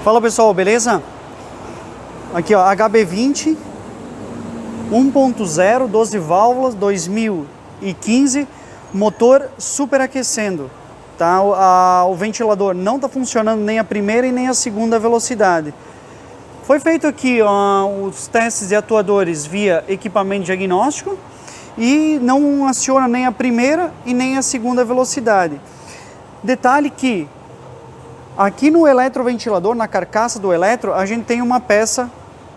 Fala pessoal, beleza? Aqui ó, HB20 1.0, 12 válvulas, 2015, motor superaquecendo, tá? O ventilador não está funcionando nem a primeira e nem a segunda velocidade. Foi feito aqui os testes de atuadores via equipamento diagnóstico e não aciona nem a primeira e nem a segunda velocidade. Detalhe que aqui no eletroventilador, na carcaça do eletro, a gente tem uma peça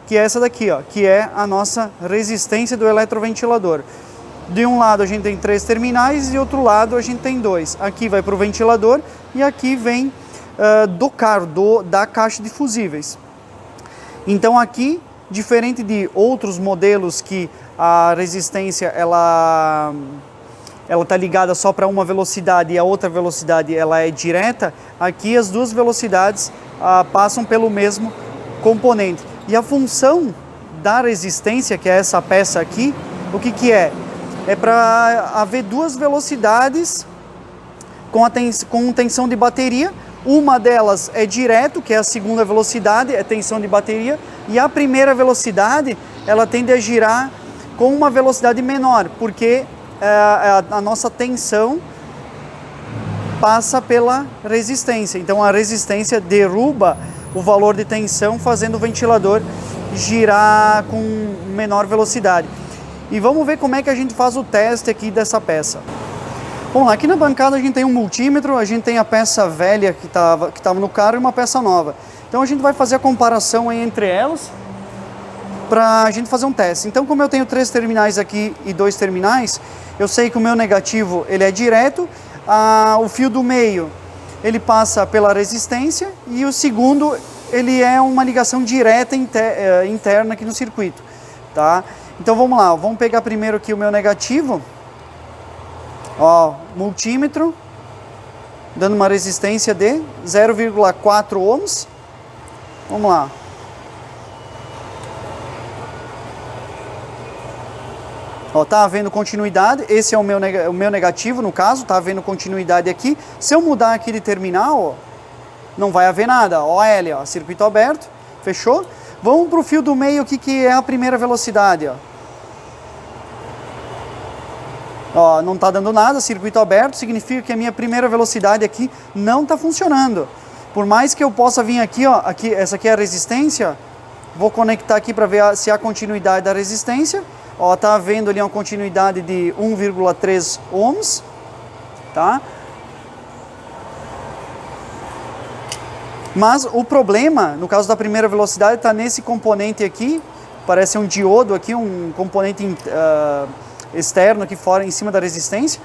que é essa daqui, ó, que é a nossa resistência do eletroventilador. De um lado a gente tem 3 terminais e de outro lado a gente tem 2. Aqui vai para o ventilador e aqui vem do carro, da caixa de fusíveis. Então aqui, diferente de outros modelos que a resistência ela está ligada só para uma velocidade e a outra velocidade ela é direta, aqui as duas velocidades passam pelo mesmo componente. E a função da resistência, que é essa peça aqui, o que é? É para haver duas velocidades com tensão de bateria. Uma delas é direto, que é a segunda velocidade, é tensão de bateria, e a primeira velocidade ela tende a girar com uma velocidade menor, porque a nossa tensão passa pela resistência. Então a resistência derruba o valor de tensão, fazendo o ventilador girar com menor velocidade. E vamos ver como é que a gente faz o teste aqui dessa peça. Bom, aqui na bancada a gente tem um multímetro, a gente tem a peça velha que estava no carro e uma peça nova. Então a gente vai fazer a comparação aí entre elas para a gente fazer um teste. Então, como eu tenho 3 terminais aqui e 2 terminais, eu sei que o meu negativo ele é direto, o fio do meio ele passa pela resistência e o segundo ele é uma ligação direta interna aqui no circuito, tá? Então vamos lá, vamos pegar primeiro aqui o meu negativo, ó, multímetro, dando uma resistência de 0,4 ohms, vamos lá. Ó, tá havendo continuidade, esse é o meu negativo no caso, tá havendo continuidade aqui. Se eu mudar aqui de terminal, ó, não vai haver nada, OL, ó, circuito aberto, fechou? Vamos para o fio do meio aqui, que é a primeira velocidade, ó. Ó, não está dando nada, circuito aberto, significa que a minha primeira velocidade aqui não está funcionando. Por mais que eu possa vir aqui, ó, essa aqui é a resistência, vou conectar aqui para ver se há continuidade da resistência. Ó, tá havendo ali uma continuidade de 1,3 ohms, tá? Mas o problema, no caso da primeira velocidade, está nesse componente aqui, parece um diodo aqui, um componente externo aqui fora, em cima da resistência.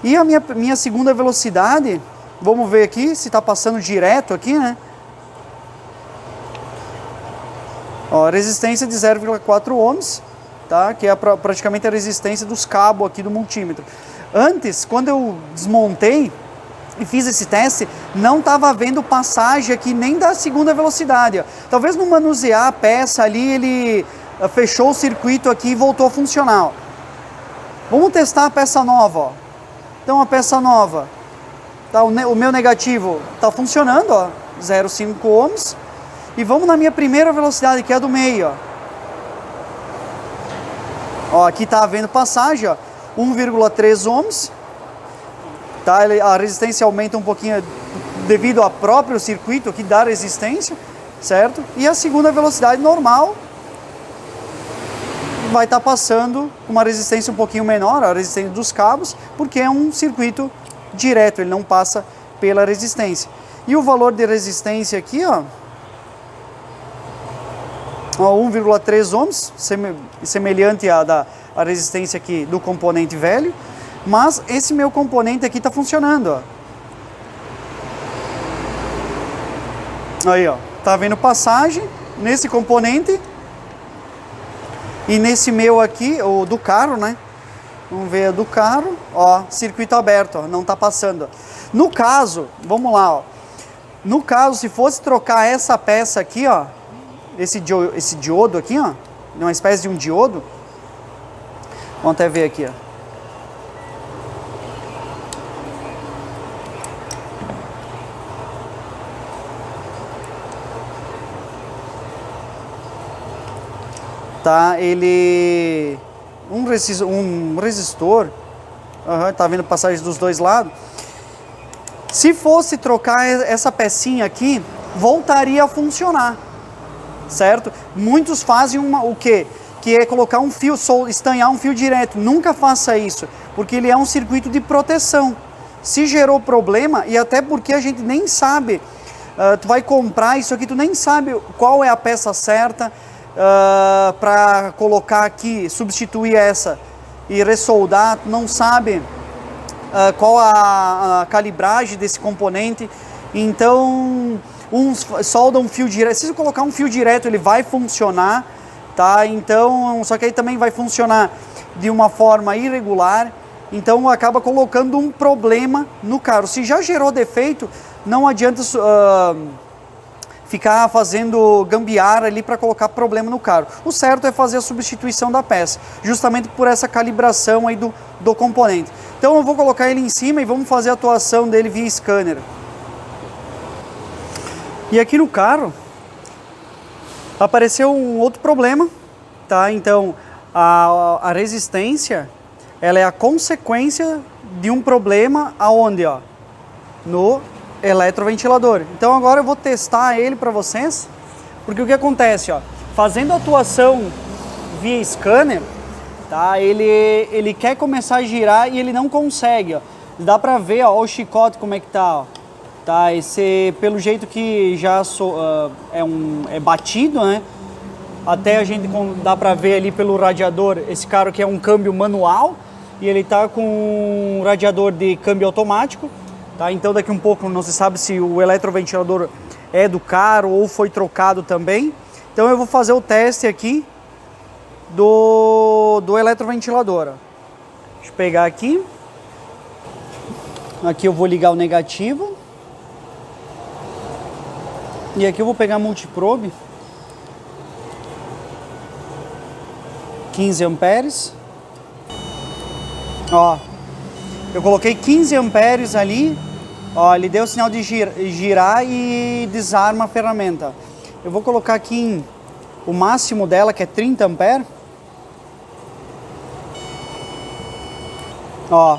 E a minha segunda velocidade, vamos ver aqui se está passando direto aqui, né? Ó, resistência de 0,4 ohms. Tá? Que é praticamente a resistência dos cabos aqui do multímetro. Antes, quando eu desmontei e fiz esse teste, não estava havendo passagem aqui nem da segunda velocidade. Ó. Talvez no manusear a peça ali, ele fechou o circuito aqui e voltou a funcionar. Ó. Vamos testar a peça nova. Ó. Então a peça nova, tá? O meu negativo está funcionando, 0,5 ohms. E vamos na minha primeira velocidade, que é a do meio. Ó. Ó, aqui está havendo passagem, 1,3 ohms, tá? A resistência aumenta um pouquinho devido ao próprio circuito aqui da resistência, certo? E a segunda velocidade normal vai estar passando com uma resistência um pouquinho menor, a resistência dos cabos, porque é um circuito direto, ele não passa pela resistência. E o valor de resistência aqui, ó 1,3 ohms, semelhante à resistência aqui do componente velho, mas esse meu componente aqui está funcionando. Ó. Aí, ó, tá vendo passagem nesse componente e nesse meu aqui, o do carro, né? Vamos ver a do carro, ó, circuito aberto, ó, não está passando. No caso, vamos lá, ó. No caso, se fosse trocar essa peça aqui, ó, esse diodo aqui, ó, uma espécie de um diodo. Vamos até ver aqui, ó. tá? Ele um resistor, tá vendo passagem dos dois lados. Se fosse trocar essa pecinha aqui, voltaria a funcionar, certo? Muitos fazem o quê? Que é colocar um fio, estanhar um fio direto. Nunca faça isso, porque ele é um circuito de proteção. Se gerou problema, e até porque a gente nem sabe, tu vai comprar isso aqui, tu nem sabe qual é a peça certa para colocar aqui, substituir essa e ressoldar, tu não sabe qual a calibragem desse componente. Então, uns soldam um fio direto. Se você colocar um fio direto, ele vai funcionar, tá? Então, só que aí também vai funcionar de uma forma irregular. Então, acaba colocando um problema no carro. Se já gerou defeito, não adianta ficar fazendo gambiarra ali para colocar problema no carro. O certo é fazer a substituição da peça, justamente por essa calibração aí do componente. Então, eu vou colocar ele em cima e vamos fazer a atuação dele via scanner. E aqui no carro apareceu um outro problema, tá? Então a resistência, ela é a consequência de um problema aonde, ó, no eletroventilador. Então agora eu vou testar ele para vocês, porque o que acontece, ó, fazendo a atuação via scanner, tá? Ele quer começar a girar e ele não consegue, ó. Dá para ver, ó, o chicote como é que tá, ó. Tá, esse, pelo jeito que já é batido, né? Até a gente dá para ver ali pelo radiador, esse cara que é um câmbio manual e ele tá com um radiador de câmbio automático, tá? Então daqui um pouco não se sabe se o eletroventilador é do carro ou foi trocado também. Então eu vou fazer o teste aqui do eletroventilador. Deixa eu pegar aqui. Aqui eu vou ligar o negativo. E aqui eu vou pegar multiprobe, 15 amperes. Ó, eu coloquei 15 amperes ali, ó, ele deu o sinal de girar e desarma a ferramenta. Eu vou colocar aqui o máximo dela, que é 30 amperes. Ó.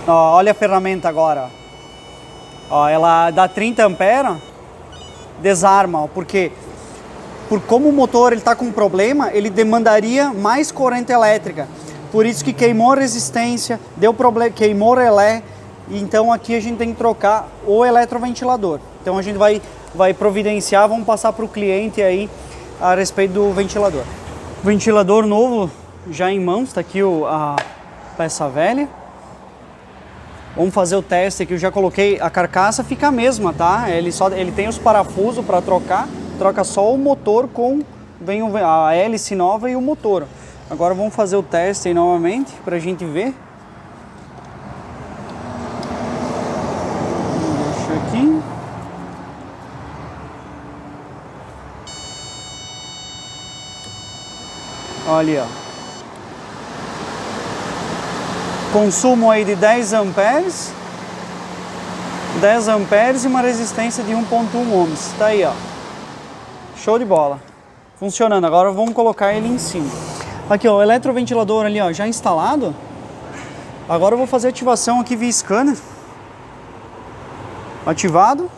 Ó, olha a ferramenta agora, ó. Ó, ela dá 30 amperes, desarma, ó, porque como o motor está com problema, ele demandaria mais corrente elétrica. Por isso que queimou a resistência, deu problema, queimou o relé. Então aqui a gente tem que trocar o eletroventilador. Então a gente vai providenciar, vamos passar para o cliente aí a respeito do ventilador. Ventilador novo já em mãos, está aqui a peça velha. Vamos fazer o teste aqui, eu já coloquei, a carcaça fica a mesma, tá? Ele tem os parafusos para trocar, troca só o motor vem a hélice nova e o motor. Agora vamos fazer o teste aí novamente, para a gente ver. Deixa aqui. Olha, ó. Consumo aí de 10 amperes, 10 amperes e uma resistência de 1.1 ohms. Tá aí, ó. Show de bola. Funcionando. Agora vamos colocar ele em cima. Aqui, ó, o eletroventilador ali, ó, já instalado. Agora eu vou fazer a ativação aqui via scanner. Ativado.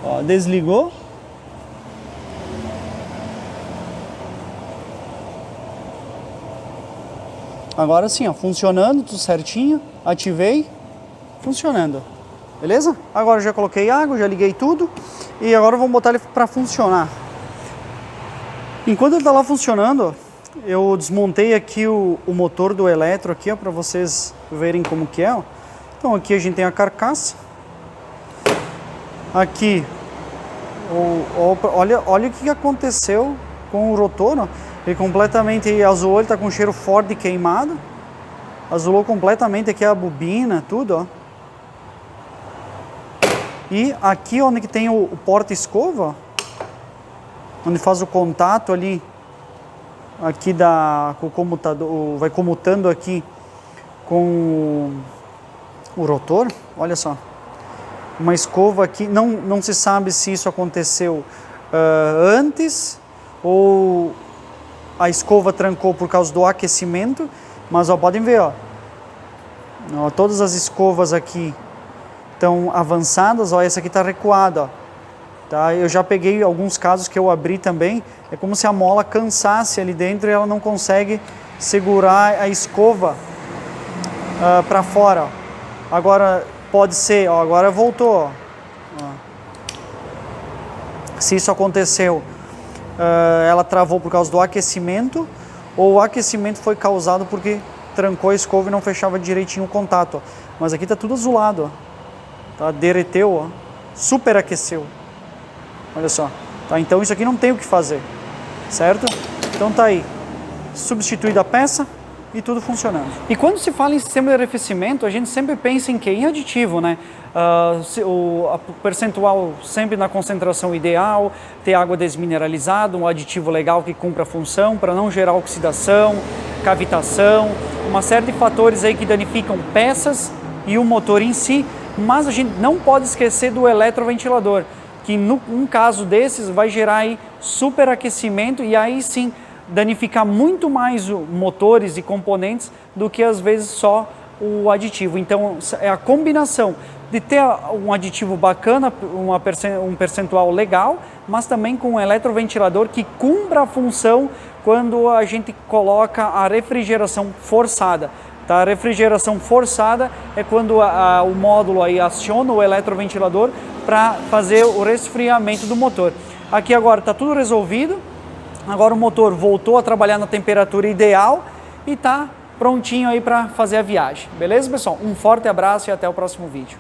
Ó, desligou. Agora sim, ó, funcionando, tudo certinho. Ativei, funcionando. Beleza? Agora já coloquei água, já liguei tudo. E agora vamos botar ele para funcionar. Enquanto ele está lá funcionando, eu desmontei aqui o motor do eletro aqui, ó, para vocês verem como que é, ó. Então aqui a gente tem a carcaça. Aqui, olha o que aconteceu com o rotor, ó. Ele completamente azulou, ele tá com cheiro forte de queimado. Azulou completamente aqui a bobina, tudo, ó. E aqui onde que tem o porta-escova, ó, onde faz o contato ali, aqui com o comutador, vai comutando aqui com o rotor, olha só. uma escova aqui, não se sabe se isso aconteceu antes ou a escova trancou por causa do aquecimento, mas ó, podem ver, ó, todas as escovas aqui estão avançadas, ó, essa aqui está recuada, ó, tá? Eu já peguei alguns casos que eu abri também, é como se a mola cansasse ali dentro e ela não consegue segurar a escova para fora, ó. Agora pode ser, ó, agora voltou, ó. Se isso aconteceu, ela travou por causa do aquecimento, ou o aquecimento foi causado porque trancou a escova e não fechava direitinho o contato, ó. Mas aqui tá tudo azulado, ó. Tá? Derreteu, ó. Superaqueceu. Olha só. Tá? Então isso aqui não tem o que fazer, certo? Então tá aí. Substituída a peça e tudo funcionando. E quando se fala em sistema de arrefecimento, a gente sempre pensa em quê? Em aditivo, né? O percentual sempre na concentração ideal, ter água desmineralizada, um aditivo legal que cumpra a função para não gerar oxidação, cavitação, uma série de fatores aí que danificam peças e o motor em si, mas a gente não pode esquecer do eletroventilador, que num caso desses vai gerar aí superaquecimento e aí sim danificar muito mais motores e componentes do que às vezes só o aditivo. Então é a combinação de ter um aditivo bacana, um percentual legal, mas também com um eletroventilador que cumpra a função quando a gente coloca a refrigeração forçada. Tá? A refrigeração forçada é quando o módulo aí aciona o eletroventilador para fazer o resfriamento do motor. Aqui agora está tudo resolvido, agora o motor voltou a trabalhar na temperatura ideal e está prontinho aí para fazer a viagem. Beleza, pessoal? Um forte abraço e até o próximo vídeo.